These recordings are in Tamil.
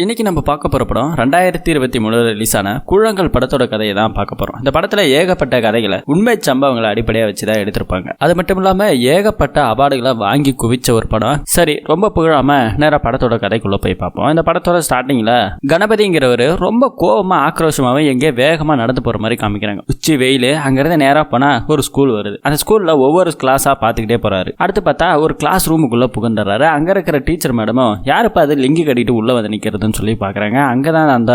இன்னைக்கு நம்ம பார்க்க போற படம் 2023 ரிலீஸ் ஆன கூழாங்கல் படத்தோட கதையை தான் பார்க்க போறோம். இந்த படத்துல ஏகப்பட்ட கதைகளை உண்மை சம்பவங்களை அடிப்படையாக வச்சுதான் எடுத்திருப்பாங்க. அது மட்டும் இல்லாம ஏகப்பட்ட அவார்டுகளை வாங்கி குவிச்ச ஒரு படம். சரி, ரொம்ப புகழாம நேரா படத்தோட கதைக்குள்ள போய் பார்ப்போம். இந்த படத்தோட ஸ்டார்டிங்ல கணபதிங்கிறவர் ரொம்ப கோபமா ஆக்ரோஷமாவும் எங்கே வேகமா நடந்து போற மாதிரி காமிக்கிறாங்க. உச்சி வெயில், அங்கிருந்து நேரா போனா ஒரு ஸ்கூல் வருது. அந்த ஸ்கூல்ல ஒவ்வொரு கிளாஸா பார்த்துக்கிட்டே போறாரு. அடுத்து பார்த்தா ஒரு கிளாஸ் ரூமுக்குள்ள புகுந்துறாரு. அங்க இருக்கிற டீச்சர் மேடமும் யாருப்பா அது லிங்கி கட்டிட்டு உள்ள வந்து நிக்கிறது சொல்லி பாக்குறாங்க. அங்கதான் அந்த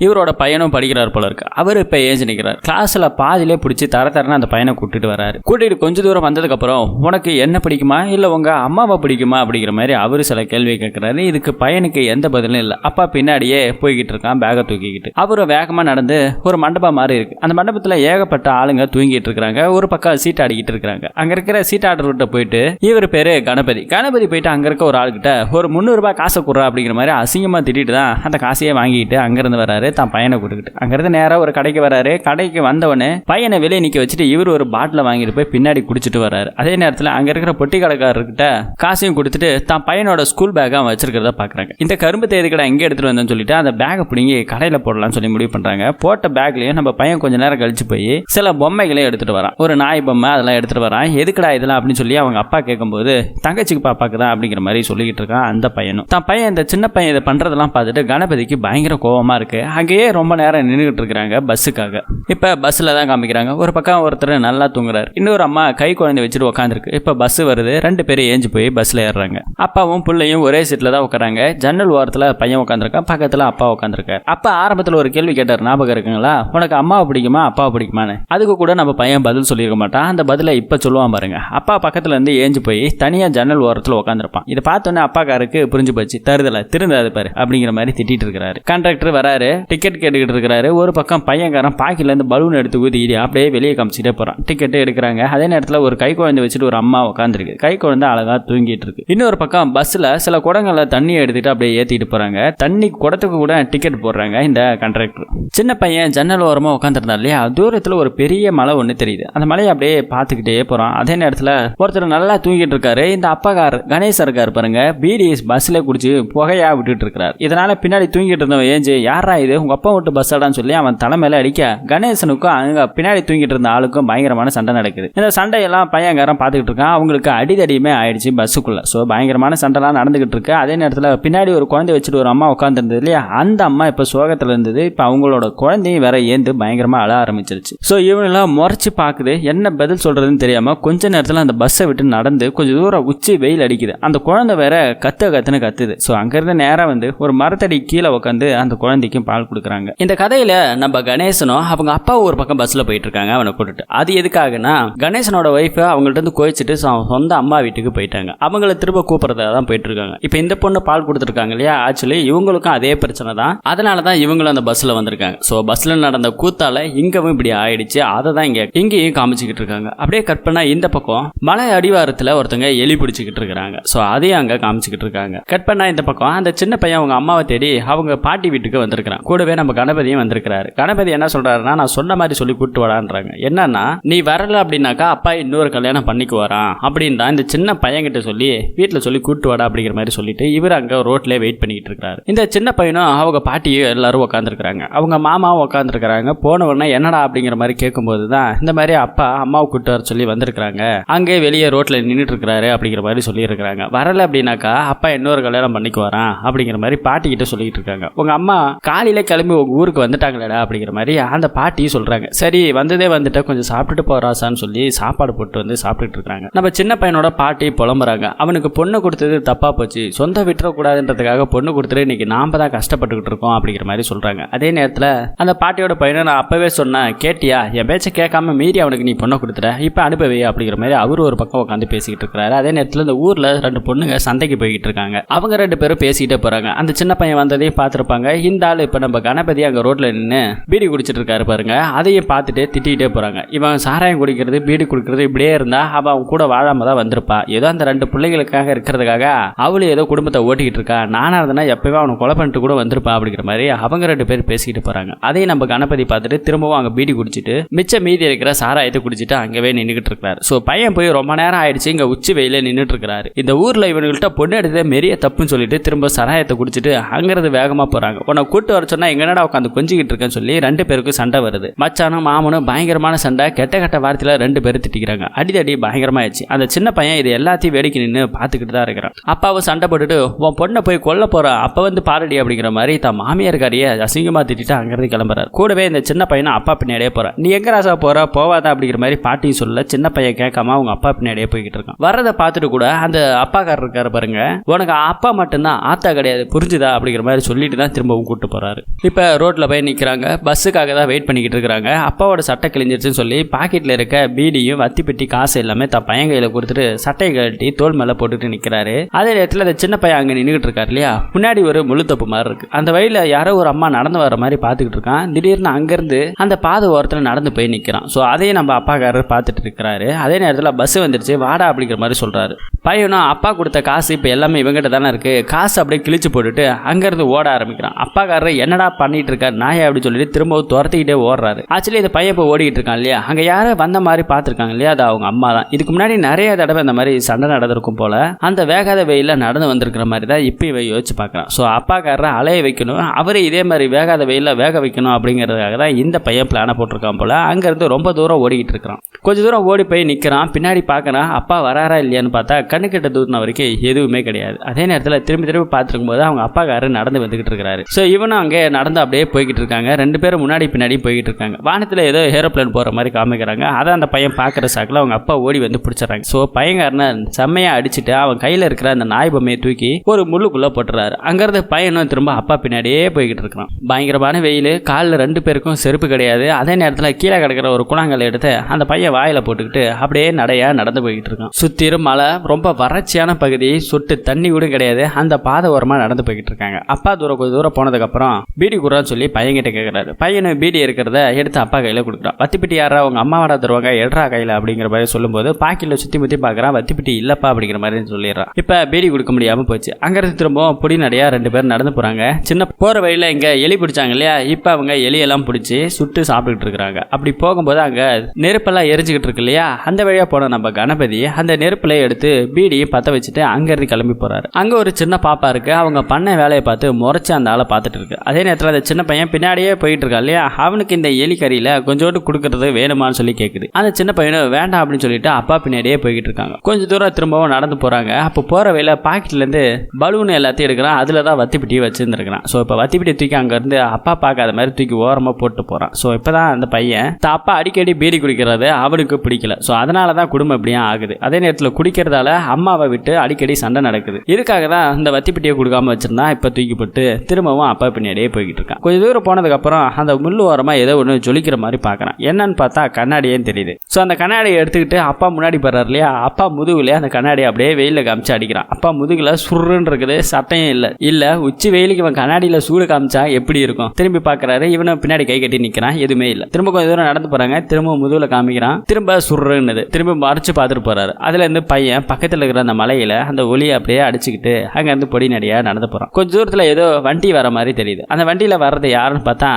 இவரோட பையனும் படிக்கிறார் போல இருக்கு. அவர் இப்ப ஏஞ்சி நிக்கிறார். கிளாஸ்ல பாதிலே பிடிச்சி தரன்னு அந்த பையனை கூட்டிட்டு வராரு. கூட்டிட்டு கொஞ்ச தூரம் வந்ததுக்கு அப்புறம் உனக்கு என்ன பிடிக்குமா இல்ல உங்க அம்மாவை பிடிக்குமா அப்படிங்கிற மாதிரி அவரு சில கேள்வி கேட்கிறாரு. இதுக்கு பையனுக்கு எந்த பதிலும் இல்ல. அப்பா பின்னாடியே போய்கிட்டு இருக்கான் பேக தூக்கிக்கிட்டு. அவரும் வேகமா நடந்து ஒரு மண்டபம் மாதிரி இருக்கு. அந்த மண்டபத்துல ஏகப்பட்ட ஆளுங்க தூங்கிட்டு இருக்காங்க. ஒரு பக்கம் சீட் ஆடிக்கிட்டு இருக்காங்க. அங்க இருக்கிற சீட் ஆடுறவர்கிட்ட போயிட்டு இவர் பேரு கணபதி போயிட்டு அங்க இருக்க ஒரு ஆளுகிட்ட ஒரு 300 ரூபாய் காசை குடுறா அப்படிங்கிற மாதிரி அசிங்கமா திட்டிட்டு தான் அந்த காசையே வாங்கிட்டு அங்கிருந்து வராரு. தான் பையனை கூட்டுக்கிட்டு அங்கிருந்து நேரம் ஒரு கடைக்கு வராரு. கடைக்கு வந்தவனே பையனை வெளியே நிக்க வச்சுட்டு இவர் ஒரு பாட்டில வாங்கிட்டு போய் பின்னாடி குடிச்சிட்டு வராரு. அதே நேரத்தில் அங்க இருக்கிற பொட்டி கடைக்காரர்கிட்ட காசையும் கொடுத்துட்டு தான் பையனோட ஸ்கூல் பேக்கா வச்சிருக்கிறத பாக்குறாங்க. இந்த கரும்பு தேதி கடை எங்க எடுத்துட்டு வந்தேன்னு சொல்லிட்டு அந்த பேக்கை பிடிங்கி கடையில போடலாம்னு சொல்லி முடிவு பண்றாங்க. போட்ட பேக்லயும் நம்ம பையன் கொஞ்ச நேரம் கழிச்சு போய் சில பொம்மைகளையும் எடுத்துட்டு வரான். ஒரு நாய் பொம்மை அதெல்லாம் எடுத்துட்டு வரான். எதுக்கடா இதெல்லாம் அப்படின்னு சொல்லி அவங்க அப்பா கேட்கும்போது தங்கச்சிக்கு பாப்பாக்கு தான் அப்படிங்கிற மாதிரி சொல்லிக்கிட்டு இருக்கான் அந்த பையனும். தான் பையன் இந்த சின்ன பையன் இதை பண்றதெல்லாம் பார்த்துட்டு கணபதிக்கு பயங்கர கோபமா இருக்கு. அங்கேயே ரொம்ப நேரம் நின்றுட்டு இருக்கிறாங்க பஸ்ஸுக்காக. இப்ப பஸ்ல தான் காமிக்கிறாங்க. ஒரு பக்கம் ஒருத்தர் நல்லா தூங்குறாரு. இன்னொரு அம்மா கை குழந்தை வச்சுட்டு உட்காந்துருக்கு. இப்ப பஸ் வருது. 2 பேரும் ஏஞ்சி போய் பஸ்ல ஏறுறாங்க. அப்பாவும் பிள்ளையும் ஒரே சீட்ல தான் உட்காராங்க. ஜன்னல் ஓரத்துல பையன் உட்காந்துருக்கான். பக்கத்துல அப்பா உட்காந்துருக்காரு. அப்பா ஆரம்பத்துல ஒரு கேள்வி கேட்டார், ஞாபகம் இருக்குங்களா? உனக்கு அம்மாவை பிடிக்குமா அப்பாவை பிடிக்குமான்னு. அதுக்கு கூட நம்ம பையன் பதில் சொல்லியிருக்க மாட்டான். அந்த பதில இப்ப சொல்லுவான் பாருங்க. அப்பா பக்கத்துல இருந்து ஏஞ்சி போய் தனியா ஜன்னல் ஓரத்துல உட்காந்துருப்பான். இதை பார்த்தோன்னே அப்பாக்காருக்கு புரிஞ்சு போச்சு. தருதல திருந்தாது பாரு அப்படிங்கிற மாதிரி திட்டிட்டு இருக்கிறாரு. கண்டக்டர் வராரு. டிக்கெட் கேட்டுக்கிட்டு இருக்கிறாரு. ஒரு பக்கம் பையன்காரன் பாக்கில இருந்து பலூன் எடுத்து ஊதிக்கிட்டு அப்படியே வெளியே காமிச்சிட்டே போறான். டிக்கெட் எடுக்கிறாங்க. அதே நேரத்தில் ஒரு கை குழந்தை வச்சுட்டு ஒரு அம்மா உட்காந்துருக்கு. கை குழந்தை அழகா தூங்கிட்டு இருக்கு. இன்னொரு பக்கம் பஸ்ல சில குடங்களை தண்ணியை எடுத்துட்டு அப்படியே ஏத்திட்டு போறாங்க. தண்ணி குடத்துக்கு கூட டிக்கெட் போடுறாங்க இந்த கண்டக்டர். சின்ன பையன் ஜன்னல் ஓரமா உட்காந்துருந்தா இல்லையா, தூரத்துல ஒரு பெரிய மலை ஒண்ணு தெரியுது. அந்த மலையை அப்படியே பார்த்துக்கிட்டே போறான். அதே நேரத்தில் ஒருத்தர் நல்லா தூங்கிட்டு இருக்காரு. இந்த அப்பாக்கார் கணேசர் இருக்காரு பாருங்க, பிடிஎஸ் பஸ்ல குடிச்சு புகையா விட்டுட்டு இருக்கிறார். இதனால பின்னாடி தூங்கிட்டு இருந்தவன் ஏஞ்சி யாரா இது உங்க அப்பா விட்டு பஸ் ஆடான்னு சொல்லி அவன் தலைமையில அடிக்க கணேசனுக்கும் அங்க பின்னாடி தூங்கிட்டு இருந்த ஆளுக்கும் பயங்கரமான சண்டை நடக்குது. இந்த சண்டையெல்லாம் பையன்காரன் பார்த்துக்கிட்டு இருக்கான். அவங்களுக்கு அடிதடியுமே ஆயிடுச்சு பஸ்ஸுக்குள்ள. ஸோ பயங்கரமான சண்டைலாம் நடந்துகிட்டு இருக்கு. அதே நேரத்தில் பின்னாடி ஒரு குழந்தை வச்சுட்டு ஒரு அம்மா உட்காந்து இருந்தது இல்லையா, அந்த அம்மா இப்ப சோகத்துல இருந்தது. இப்ப அவங்களோட குழந்தையும் வேற ஏந்து பயங்கரமா அழ ஆரம்பிச்சிருச்சு. ஸோ இவனெல்லாம் முறைச்சு பாக்குது. என்ன பதில் சொல்றதுன்னு தெரியாம கொஞ்ச நேரத்தில் அந்த பஸ்ஸை விட்டு நடந்து கொஞ்சம் தூரம் உச்சி வெயில் அடிக்குது. அந்த குழந்தை வேற கத்துன்னு கத்துது. ஸோ அங்கிருந்து நேரம் வந்து ஒரு மரத்தடி கீழே உட்காந்து அந்த குழந்தைக்கும் பால் கொடுக்குறாங்க. இந்த கதையில நம்ம கணேசனும் அவங்க அப்பா ஒரு பக்கம் பஸ்ல போயிட்டு இருக்காங்க அவனை கூட்டிட்டு. அது எதுக்காகனா கணேசனோட ஒய்ஃப் அவங்கள்ட்ட இருந்து கோயிச்சிட்டு சொந்த அம்மா வீட்டுக்கு போயிட்டாங்க. அவங்கள திரும்ப கூப்பிடுறதா தான் போயிட்டு இருக்காங்க. இப்ப இந்த பொண்ணு பால் கொடுத்துருக்காங்க இல்லையா, ஆக்சுவலி இவங்களுக்கும் அதே பிரச்சனை தான். அதனாலதான் இவங்களும் அந்த பஸ்ல வந்திருக்காங்க. ஸோ பஸ்ல நடந்த கூத்தால இங்கவும் இப்படி ஆயிடுச்சு. அதை தான் இங்கேயும் காமிச்சுக்கிட்டு இருக்காங்க. அப்படியே கட் பண்ணா இந்த பக்கம் மலை அடிவாரத்துல ஒருத்தங்க எலி பிடிச்சிக்கிட்டு இருக்காங்க. ஸோ அதையும் அங்க காமிச்சுக்கிட்டு இருக்காங்க. கட் பண்ணா இந்த பக்கம் அந்த சின்ன பையன் அவங்க அம்மாவை தேடி அவங்க பாட்டி வீட்டுக்கு வந்திருக்கிறான். கூடவே நம்ம கணபதியும் வந்திருக்கிறாரு. கணபதி என்ன சொல்றாருன்னா, நான் சொன்ன மாதிரி சொல்லி கூட்டு வரான்றாங்க. என்னன்னா, நீ வரல அப்படின்னாக்கா அப்பா இன்னொரு கல்யாணம் பண்ணிக்குவாரான் அப்படின்னு தான் இந்த சின்ன பையன்கிட்ட சொல்லி வீட்டுல சொல்லி கூட்டு வாடா அப்படிங்கிற மாதிரி சொல்லிட்டு இவர் அங்க ரோட்ல வெயிட் பண்ணிட்டு இருக்காரு. இந்த சின்ன பையனும் அவங்க பாட்டியும் எல்லாரும் உட்காந்துருக்காங்க. அவங்க மாமாவும் உட்காந்துருக்காங்க. போன உடனே என்னடா அப்படிங்கிற மாதிரி கேட்கும்போது தான் இந்த மாதிரி அப்பா அம்மாவை கூட்டு வர சொல்லி வந்திருக்காங்க. அங்கே வெளியே ரோட்ல நின்றுட்டு இருக்கிறாரு அப்படிங்கிற மாதிரி சொல்லி இருக்கிறாங்க. வரல அப்படின்னாக்கா அப்பா இன்னொரு கல்யாணம் பண்ணிக்குவாரான் அப்படிங்கிற மாதிரி பாட்டி கிட்ட சொல்லிட்டு இருக்காங்க. உங்க அம்மா காலையில கிளம்பி உங்க ஊருக்கு வந்துட்டாங்களா அப்படிங்கிற மாதிரி அந்த பாட்டியும் சொல்றாங்க. சரி வந்ததே வந்துட்டு கொஞ்சம் சாப்பிட்டுட்டு போறாசான்னு சொல்லி சாப்பாடு போட்டு வந்து சாப்பிட்டுட்டு இருக்காங்க. நம்ம சின்ன பையனோட பாட்டி புலம்புறாங்க. அவனுக்கு பொண்ணு கொடுத்தது தப்பா போச்சு, சொந்த விட்டுறக்கூடாதுன்றதுக்காக பொண்ணு கொடுத்துட்டு இன்னைக்கு நாம தான் கஷ்டப்பட்டுக்கிட்டு இருக்கோம் அப்படிங்கிற மாதிரி சொல்றாங்க. அதே நேரத்தில் அந்த பாட்டியோட பையனை நான் அப்பவே சொன்னேன், கேட்டியா? என் பேச்சை கேட்காம மீறி அவனுக்கு நீ பொண்ணை கொடுத்துட்ட, இப்ப அனுப்பவே அப்படிங்கிற மாதிரி அவரு ஒரு பக்கம் உட்காந்து பேசிக்கிட்டு இருக்கிறாரு. அதே நேரத்தில் இந்த ஊர்ல 2 பொண்ணுங்க சந்தைக்கு போய்கிட்டு இருக்காங்க. அவங்க 2 பேரும் பேசிக்கிட்டே போறாங்க. அந்த சின்ன பையன் வந்ததையும் பார்த்துருப்பாங்க. இந்த ஆள் இப்ப நம்ம கணபதி அங்க ரோட்ல நின்று பீடி குடிச்சிட்டு இருக்காரு பாருங்க. அதையும் பார்த்துட்டு திட்டிகிட்டே போறாங்க. இவன் சாராயம் குடிக்கிறது பீடி குடிக்கிறது இப்படியே இருந்தா அவன் கூட வாழாம தான் வந்திருப்பா. ஏதோ அந்த 2 பிள்ளைகளுக்காக இருக்கிறதுக்காக அவளு ஏதோ குடும்பத்தை ஓட்டிக்கிட்டு இருக்கா. நானா இருந்தா எப்பவே அவனை கொலை பண்ணிட்டு கூட வந்திருப்பா அப்படிங்கிற மாதிரி அவங்க 2 பேர் பேசிக்கிட்டு போறாங்க. அதையும் நம்ம கணபதி பார்த்துட்டு திரும்பவும் அங்க பீடி குடிச்சிட்டு மிச்ச மீதி இருக்கிற சாராயத்தை குடிச்சிட்டு அங்கவே நின்றுட்டு இருக்காரு. சோ பையன் போய் ரொம்ப நேரம் ஆயிடுச்சு இங்க உச்சி வெயில நின்றுட்டு இருக்காரு. இந்த ஊர்ல இவனுங்கள்ட்ட பொண்ணு எடுத்ததே மெரிய தப்புன்னு சொல்லிட்டு திரும்ப சாராயத்தை குடிச்சிட்டு அங்கிருந்து வேகமா போறாங்க. உன்னை கூட்டு வர சொன்னா எங்கடா உட்காந்து கொஞ்சிக்கிட்டு இருக்கேன்னு சொல்லி 2 பேருக்கும் சண்டை வருது. மச்சானும் மாமனும் பயங்கரமான சண்டை, கெட்ட வார்த்தையில 2 பேரும் திட்டிக்கிறாங்க. அடிதடி பயங்கரமாயிடுச்சு. அந்த சின்ன பையன் இது எல்லாத்தையும் வேடிக்கை நின்று பார்த்துக்கிட்டு தான் இருக்கிறான். அப்பாவும் சண்டை போட்டுட்டு உன் பொண்ணை போய் கொல்ல போற அப்ப வந்து பாரடி அப்படிங்கிற மாதிரி தான் மாமியார்காரிய அசிங்கமா திட்டிட்டு அங்கிருந்து கிளம்புறாரு. கூடவே இந்த சின்ன பையனும் அப்பா பின்னாடியே போறான். நீ எங்க ராசா போற போவாதா அப்படிங்கிற மாதிரி பாட்டியும் சொல்ல சின்ன பையன் கேட்காம அவங்க அப்பா பின்னாடியே போய்கிட்டு இருக்கான். வரதை பார்த்துட்டு கூட அந்த அப்பாக்காரர் இருக்காரு பாருங்க, உனக்கு அப்பா மட்டும்தான் ஆத்தா கிடையாது புரிஞ்சுதா அப்படிங்கிற மாதிரி சொல்லிட்டு தான் திரும்பவும் கூட்டு போறாரு. இப்ப ரோட்ல போய் நிக்கிறாங்க. பஸ்ஸுக்காக தான் வெயிட் பண்ணிக்கிட்டு இருக்காங்க. அப்பாவோட சட்டை கிழிஞ்சிருச்சுன்னு சொல்லி பாக்கெட்ல இருக்க பீடியும் வத்தி பெட்டி காசு எல்லாமே தான் பையன் கையில கொடுத்துட்டு சட்டையை கழட்டி தோல் மேல போட்டுட்டு நிக்கிறாரு. அதே நேரத்தில் அந்த சின்ன பையன் அங்க நின்றுட்டு இருக்காரு இல்லையா, முன்னாடி ஒரு முழுத்தப்பு மாதிரி இருக்கு. அந்த வழியில யாரோ ஒரு அம்மா நடந்து வர மாதிரி பாத்துக்கிட்டு இருக்கான். திடீர்னு அங்கிருந்து அந்த பாதை ஓரத்துல நடந்து போய் நிக்கிறான். ஸோ அதையும் நம்ம அப்பாக்காரர் பார்த்துட்டு இருக்கிறாரு. அதே நேரத்தில் பஸ் வந்துருச்சு வாடா அப்படிங்கிற மாதிரி சொல்றாரு. பையனும் அப்பா கொடுத்த காசு இப்போ எல்லாமே இவங்கிட்ட தானே இருக்கு, காசு அப்படியே கிழிச்சு போட்டுட்டு அங்கிருந்து ஓட ஆரம்பிக்கிறான். அப்பாக்காரர் என்னடா பண்ணிட்டு இருக்காரு நாயை அப்படின்னு சொல்லிட்டு திரும்பவும் துரத்திக்கிட்டே ஓடுறாரு. ஆக்சுவலி இந்த பையன் இப்போ ஓடிக்கிட்டு இருக்கான் இல்லையா, அங்கே யாரோ வந்த மாதிரி பார்த்துருக்காங்க இல்லையா, அது அவங்க அம்மா தான். இதுக்கு முன்னாடி நிறைய தடவை இந்த மாதிரி சண்டை நடந்திருக்கும் போல அந்த வேகாத வெயில நடந்து வந்திருக்கிற மாதிரி தான் இப்போ இவன் யோசிச்சு பார்க்குறான். ஸோ அப்பாக்காரரை அலைய வைக்கணும், அவரே இதே மாதிரி வேகாத வெயில வேக வைக்கணும் அப்படிங்கிறதுக்காக தான் இந்த பையன் பிளானை போட்டிருக்கான் போல. அங்கேருந்து ரொம்ப தூரம் ஓடிக்கிட்டு இருக்கிறான். கொஞ்சம் தூரம் ஓடி போய் நிற்கிறான். பின்னாடி பார்க்குறான் அப்பா வராரா இல்லையான்னு பார்த்தா கண்ணுக்கிட்ட தூரம் வரைக்கும் எதுவுமே கிடையாது. அதே நேரத்தில் திரும்பி பார்த்துருக்கும் போது அவங்க அப்பாக்காரர் நடந்து வந்துகிட்டு இருக்காரு. ஸோ இவனும் அங்கே நடந்து அப்படியே போய்கிட்டு இருக்காங்க. 2 பேரும் முன்னாடி பின்னாடி போய்கிட்டு இருக்காங்க. வானத்தில் ஏதோ ஏரோப்ளேன் போகிற மாதிரி காமிக்கிறாங்க. அதை அந்த பையன் பார்க்குற சாக்கில் அவங்க அப்பா ஓடி வந்து பிடிச்சிடறாங்க. ஸோ பையன்காரனை செம்மையா அடிச்சுட்டு அவன் கையில் இருக்கிற அந்த நாய் பொம்மையை தூக்கி ஒரு முள்ளுக்குள்ளே போட்டுறாரு. அங்கேருந்து பையனும் திரும்ப அப்பா பின்னாடியே போய்கிட்டு இருக்கிறான். பயங்கரமான வெயில், காலில் 2 பேருக்கும் செருப்பு கிடையாது. அதே நேரத்தில் கீழே கிடக்கிற ஒரு குழாங்கல் எடுத்து அந்த பையன் வாயில போட்டுக்கிட்டு அப்படியே நடையா நடந்து போய்கிட்டு இருக்கான். சுத்திரும் மலை, ரொம்ப வறட்சியான பகுதி, சொட்டு தண்ணி கூட கிடையாது. அந்த பாதை ஓரமா நடந்து போய்கிட்டு இருக்காங்க. அப்பா கொஞ்சம் தூரம் போனதுக்கு அப்புறம் பீடி குடுறான்னு சொல்லி பையன்கிட்ட கேட்கறாரு. பையனு பீடி இருக்கிறத எடுத்து அப்பா கையில கொடுக்குறான். வத்திப்பிட்டி யாரா உங்க அம்மாவோட தருவாங்க எடுறா கையில அப்படிங்கிற மாதிரி சொல்லும்போது பாக்கெட்ல சுத்தி முத்தி பாக்குறான். வத்திப்பிட்டி இல்லப்பா அப்படிங்கிற மாதிரி சொல்லிடுறான். இப்ப பீடி கொடுக்க முடியாம போச்சு. அங்கிருந்து திரும்பவும் பொடி நடையா 2 பேர் நடந்து போறாங்க. சின்ன போற வழியில இங்க எலி பிடிச்சாங்க இல்லையா, இப்ப அவங்க எலியெல்லாம் பிடிச்சி சுட்டு சாப்பிட்டுட்டு இருக்காங்க. அப்படி போகும்போது அங்க நெருப்பெல்லாம் எரிஞ்சுக்கிட்டு இருக்கு இல்லையா, அந்த வழியா போன நம்ம கணபதி அந்த நெருப்புல எடுத்து பீடியை பத்த வச்சுட்டு அங்கிருந்து கிளம்பி போறாரு. அங்க ஒரு சின்ன பாப்பா இருக்கு. அவங்க பண்ண வேலையை பார்த்து முறைச்சு அந்த ஆளை பார்த்துட்டு இருக்கு. அதே நேரத்தில் அந்த சின்ன பையன் பின்னாடியே போயிட்டு இருக்கா இல்லையா, அவனுக்கு இந்த எலி கறியில கொஞ்சோண்டு கொடுக்கறது வேணுமான்னு சொல்லி கேட்குது. அந்த சின்ன பையனும் வேண்டாம் அப்படின்னு சொல்லிட்டு அப்பா பின்னாடியே போய்கிட்டு இருக்காங்க. கொஞ்சம் தூரம் திரும்பவும் நடந்து போறாங்க. அப்போ போற வேலை பாக்கெட்ல இருந்து பலூன் எல்லாத்தையும் எடுக்கிறான். அதுல தான் வத்திப்பிட்டி வச்சிருந்துருக்கான். ஸோ இப்போ வத்திப்பிட்டி தூக்கி அங்க இருந்து அப்பா பார்க்காத மாதிரி தூக்கி ஓரமா போட்டு போறான். ஸோ இப்பதான் அந்த பையன் அப்பா அடிக்கடி பீடி குடிக்கிறது அவனுக்கு பிடிக்கல. ஸோ அதனால தான் குடும்பம் இப்படியா ஆகுது. அதே நேரத்தில் குடிக்கிறதால அம்மாவை விட்டு அடிக்கடி சண்டை நடக்குது. இதுக்காக தான் அந்த வத்திப்பிட்டியை கொடுக்காம வச்சிருந்தா இப்ப தூக்கி போட்டு திரும்பவும் அப்பா பின்னாடியே போய்கிட்டு இருக்கான். கொஞ்சம் தூரம் போனதுக்கு அப்புறம் அந்த முள்ளு ஓரமா ஏதோ ஒன்று ஜொலிக்கிற மாதிரி பார்க்கறான். என்னன்னு பார்த்தா கண்ணாடியே தெரியுது. ஸோ அந்த கண்ணாடியை எடுத்துக்கிட்டு அப்பா முன்னாடி போறாரு இல்லையா, அப்பா முதுகுல அந்த கண்ணாடியை அப்படியே வெயில காமிச்சு அடிக்கிறான். அப்பா முதுகுல சுருன்னு இருக்குது, சட்டையும் இல்ல உச்சி வெயிலுக்கு இவன் கண்ணாடியில சூடு காமிச்சா எப்படி இருக்கும். திரும்பி பாக்குறாரு. இவனும் பின்னாடி கை கட்டி நிக்கிறான். எதுவுமே இல்ல. திரும்ப கொஞ்சம் தூரம் நடந்து போறாங்க. திரும்ப முதுகுல காமிக்கிறான். திரும்ப சுருன்னு திரும்ப மறைச்சு பார்த்துட்டு போறாரு. அதுல இருந்து பையன் பக்கத்துல இருக்கிற அந்த மலையில அந்த ஒலியை அப்படியே அடிச்சுக்கிட்டு அங்க இருந்து பொடி நடியா நடந்து போறான். கொஞ்ச தூரத்துல ஏதோ வண்டி வர மாதிரி தெரியுது. அந்த வண்டியில வர்றது யாருன்னு பார்த்தா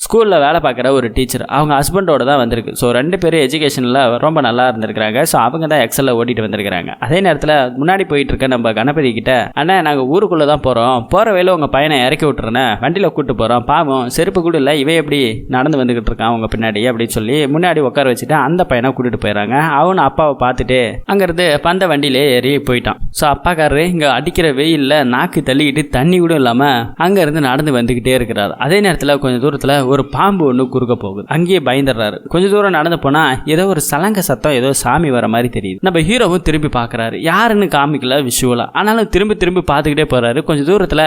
ஸ்கூல்ல வேலை பார்க்குற ஒரு டீச்சர். அவங்க ஹஸ்பண்டோட தான் வந்திருக்கு. ஸோ 2 பேரும் எஜுகேஷன்ல ரொம்ப நல்லா இருந்திருக்காங்க. ஸோ அவங்க தான் எக்ஸல்ல ஓட்டிட்டு வந்திருக்காங்க. அதே நேரத்தில் முன்னாடி போயிட்டு இருக்க நம்ம கணபதி கிட்ட, அண்ணா நாங்க ஊருக்குள்ள தான் போறோம், போற வேலை உங்க பையனை இறக்கி விட்டுறேன், வண்டியில கூட்டு போறோம், பாவம் செருப்பு கூட இல்லை, இவன் எப்படி நடந்து வந்துகிட்டு இருக்கான் அவங்க பின்னாடி அப்படின்னு சொல்லி முன்னாடி உட்கார வச்சுட்டு அந்த பையனை கூட்டிட்டு போயிடறாங்க. அவனு அப்பாவை பார்த்துட்டு அங்கிருந்து பந்த வண்டியிலே ஏறி போயிட்டான். ஸோ அப்பாக்காரரு இங்க அடிக்கிற வெயில்ல நாக்கு தள்ளிக்கிட்டு தண்ணி கூட இல்லாம அங்க இருந்து நடந்து வந்துகிட்டே இருக்கிறாரு. அதே நேரத்தில் கொஞ்சம் தூரத்துல ஒரு பாம்பு ஒன்று குறுக்க போகுது. அங்கேயே பயந்துடுறாரு. கொஞ்சம் தூரம் நடந்து போனா ஏதோ ஒரு சலங்க சத்தம், ஏதோ சாமி வர மாதிரி தெரியுது. நம்ம ஹீரோவும் திரும்பி பாக்குறாரு. யாருன்னு காமிக்கல விஷுவலா, ஆனாலும் திரும்பி பார்த்துக்கிட்டே போறாரு. கொஞ்சம் தூரத்துல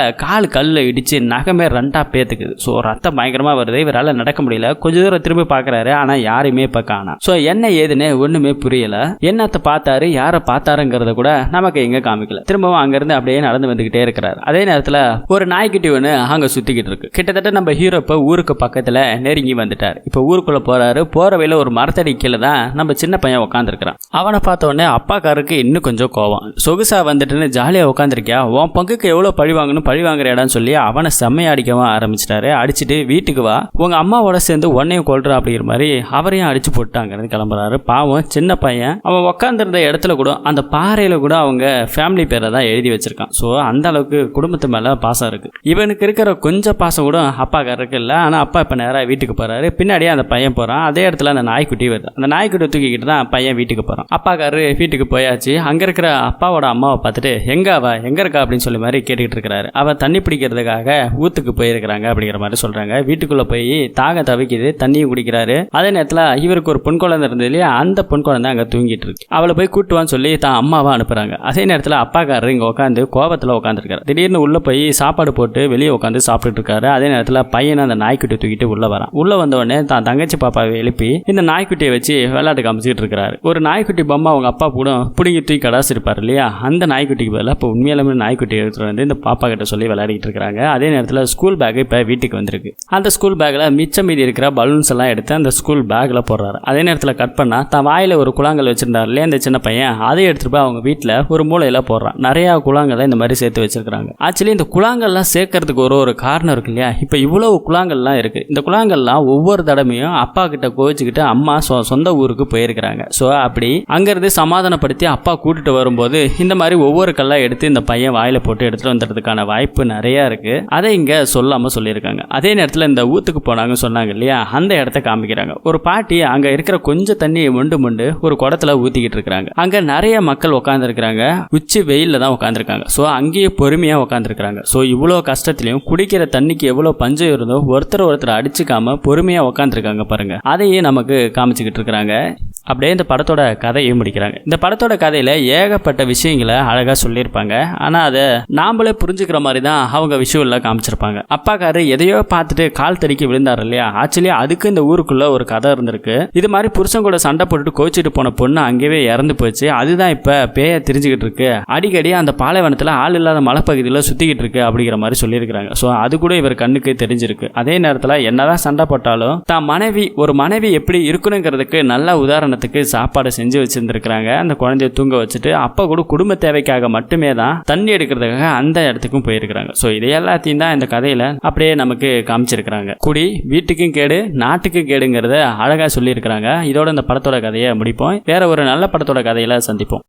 கல்ல இடிச்சு நகமே 2ஆ பேத்துக்குது. ஸோ ரத்தம் பயங்கரமா வருது. இவரால் நடக்க முடியல. கொஞ்சம் தூரம் திரும்பி பாக்குறாரு. ஆனா யாருமே இப்ப காணோம். ஸோ என்ன ஏதுன்னு ஒண்ணுமே புரியல. என்னத்தை பார்த்தாரு, யாரை பார்த்தாருங்கிறத கூட நமக்கு எங்க காமிக்கல. திரும்பவும் அங்கிருந்து அப்படியே நடந்து வந்துகிட்டே இருக்கிறாரு. அதே நேரத்தில் ஒரு நாய்க்குட்டி ஒன்று அங்க சுத்திக்கிட்டு சுத்திக்கிட்டு இருக்கு. கிட்டத்தட்ட நம்ம ஹீரோ இப்ப ஊருக்கு பக்கத்துல நெருங்கி வந்துட்டார். இப்ப ஊருக்குள்ள போறாரு. போற வழியில ஒரு மரத்தடி கீழே தான் நம்ம சின்ன பையன் உட்காந்துருக்கான். அவனை பார்த்த உடனே அப்பாக்காருக்கு இன்னும் கொஞ்சம் கோவம். சொகுசா வந்துட்டுன்னு ஜாலியா உட்காந்துருக்கியா, உன் பங்குக்கு எவ்வளவு பழி வாங்கணும், பழி வாங்குற இடம் சொல்லி அவனை செம்மையா அடிக்கவும் ஆரம்பிச்சிட்டாரு. அடிச்சுட்டு வீட்டுக்கு வா, உங்க அம்மாவோட சேர்ந்து உன்னையும் கொள்ற அப்படிங்கிற மாதிரி அவரையும் அடிச்சு போட்டாங்க. கிளம்புறாரு. பாவம் சின்ன பையன். அவன் உட்காந்துருந்த இடத்துல கூட அந்த பாறையில கூட அவங்க ஃபேமிலி பேரை தான் எழுதி வச்சிருக்கான். ஸோ அந்த அளவுக்கு குடும்பத்து மேல பாசம் இருக்கு. இவனுக்கு இருக்கிற கொஞ்சம் பாசம் கூட அப்பாக்காரருக்கு இல்லை. ஆனா அப்பா இப்ப நேராக வீட்டுக்கு போறாரு. பின்னாடியே அந்த பையன் போறான். அதே இடத்துல அந்த நாய்க்குட்டி வருது. அந்த நாய்க்குட்டி தூக்கிக்கிட்டு தான் பையன் வீட்டுக்கு போறான். அப்பாக்காரரு வீட்டுக்கு போயாச்சு. அங்க இருக்கிற அப்பாவோட அம்மாவை பார்த்துட்டு எங்க இருக்கா அப்படின்னு சொல்லி மாதிரி கேட்டுக்கிட்டு இருக்கிறாரு. அவ தண்ணி பிடிக்கிறதுக்காக ஊத்துக்கு போயிருக்கிறாங்க அப்படிங்கிற மாதிரி சொல்றாங்க. வீட்டுக்குள்ள போய் தாக தவிக்குது, தண்ணியும் குடிக்கிறாரு. அதே நேரத்தில் இவருக்கு ஒரு பொன் குழந்தை இருந்தது இல்லையா, அந்த பொன் குழந்தை அங்க தூங்கிட்டு இருக்கு. அவளை போய் கூட்டுவான்னு சொல்லி தான் அம்மாவா அனுப்புறாங்க. அதே நேரத்தில் அப்பாக்காரரு இங்க உட்காந்து கோபத்துல உட்காந்துருக்காரு. திடீர்னு உள்ள போய் சாப்பாடு போட்டு வெளியே உட்காந்து சாப்பிட்டுட்டு இருக்காரு. அதே நேரத்தில் பையனை அந்த நாய்க்குட்டி தூக்கிட்டு உள்ள வரான். உள்ள வந்த உடனே தான் தங்கச்சி பாப்பாவை எழுப்பி இந்த நாய்க்குட்டியை வச்சு விளையாட்டு காமிச்சிட்டு இருக்காரு. ஒரு நாய்க்குட்டி பொம்மை அவங்க அப்பா கூட பிடிங்கி தூக்கி கடாசிருப்பாரு இல்லையா, அந்த நாய்க்குட்டிக்கு பதிலாக இப்போ உண்மையிலுமே நாய்க்குட்டி எடுத்துட்டு வந்து இந்த பாப்பா கிட்ட சொல்லி விளையாடிட்டு இருக்காங்க. அதே நேரத்தில் ஸ்கூல் பேக் இப்போ வீட்டுக்கு வந்திருக்கு. அந்த ஸ்கூல் பேக்ல மிச்சம் மீதி இருக்கிற பலூன்ஸ் எல்லாம் எடுத்து அந்த ஸ்கூல் பேக்ல போடுறாரு. அதே நேரத்தில் கட் பண்ணா தான் வாயில ஒரு குழாங்கல் வச்சிருந்தாரு இல்லையா இந்த சின்ன பையன், அதை எடுத்துட்டு போய் அவங்க வீட்டில் ஒரு மூலையில போடுறான். நிறைய குழாங்கலை இந்த மாதிரி சேர்த்து வச்சிருக்காங்க. ஆக்சுவலி இந்த குழாங்கல்லாம் சேர்க்கறதுக்கு ஒரு காரணம் இருக்கு இல்லையா. இப்போ இவ்வளவு குழாங்கல்லாம் இருக்கு. இந்த குழாங்கல்லாம் ஒவ்வொரு தடவையும் அப்பா கிட்ட கோவிச்சுக்கிட்டு அம்மா சொந்த ஊருக்கு போயிருக்கிறாங்க. ஸோ அப்படி அங்கிருந்து சமாதானப்படுத்தி அப்பா கூட்டிட்டு வரும்போது இந்த மாதிரி ஒவ்வொரு கல்லா எடுத்து இந்த பையன் வாயில போட்டு எடுத்துட்டு வந்துறதுக்கான வாய்ப்பு நிறைய இருக்கு. அதை இங்க சொல்லாம சொல்லியிருக்காங்க. அதே நேரத்தில் இந்த ஊத்துக்கு போனாங்க சொன்னாங்க இல்லையா, அந்த இடத்த காமிக்கிறாங்க. ஒரு பாட்டி அங்க இருக்கிற கொஞ்சம் தண்ணியை மொண்டு ஒரு குடத்துல ஊத்திக்கிட்டு இருக்காங்க. அங்க நிறைய மக்கள் உட்கார்ந்து இருக்கிறாங்க. உச்சி வெயில்ல தான் உட்காந்துருக்காங்க. ஸோ அங்கேயே பொறுமையா உட்காந்துருக்காங்க. ஸோ இவ்வளோ கஷ்டத்திலையும் குடிக்கிற தண்ணிக்கு எவ்வளவு பஞ்சம் இருந்தோ ஒருத்தர் அடிச்சுக்காம பொறுமையா உட்காந்துருக்காங்க பாருங்க. அதையே நமக்கு காமிச்சுக்கிட்டு இருக்காங்க. அப்படியே இந்த படத்தோட கதையை முடிக்கிறாங்க. இந்த படத்தோட கதையில ஏகப்பட்ட விஷயங்களை அழகா சொல்லியிருப்பாங்க. ஆனா அதை நாமளே புரிஞ்சுக்கிற மாதிரி தான் அவங்க விஷுவல்ல காமிச்சிருப்பாங்க. அப்பாக்காரு எதையோ பார்த்துட்டு கால் தடிக்கி விழுந்தாரு இல்லையா, ஆக்சுவலி அதுக்கு இந்த ஊருக்குள்ள ஒரு கதை இருந்திருக்கு. இது மாதிரி புருஷன் கூட சண்டை போட்டுட்டு கோச்சிட்டு போன பொண்ணு அங்கேயே இறந்து போச்சு. அதுதான் இப்ப பேய தெரிஞ்சுக்கிட்டு இருக்கு. அடிக்கடி அந்த பாலைவனத்துல ஆள் இல்லாத மலைப்பகுதியில் சுத்திக்கிட்டு இருக்கு அப்படிங்கிற மாதிரி சொல்லியிருக்காங்க. ஸோ அது கூட இவர் கண்ணுக்கு தெரிஞ்சிருக்கு. அதே நேரத்தில் என்னதான் சண்டை போட்டாலும் தான் ஒரு மனைவி எப்படி இருக்கணுங்கிறதுக்கு நல்ல உதாரணத்துக்கு சாப்பாடு செஞ்சு வச்சிருந்திருக்கிறாங்க. அந்த குழந்தைய தூங்க வச்சுட்டு அப்பா கூட குடும்ப தேவைக்காக மட்டுமே தான் தண்ணி எடுக்கிறதுக்காக அந்த இடத்துக்கும் போயிருக்கிறாங்க. ஸோ இது எல்லாத்தையும் தான் இந்த கதையில அப்படியே நமக்கு காமிச்சிருக்கிறாங்க. குடி வீட்டுக்கும் கேடு நாட்டுக்கும் கேடுங்கிறத அழகா சொல்லியிருக்கிறாங்க. இதோட இந்த படத்தோட கதையை முடிப்போம். வேற ஒரு நல்ல படத்தோட கதையில சந்திப்போம்.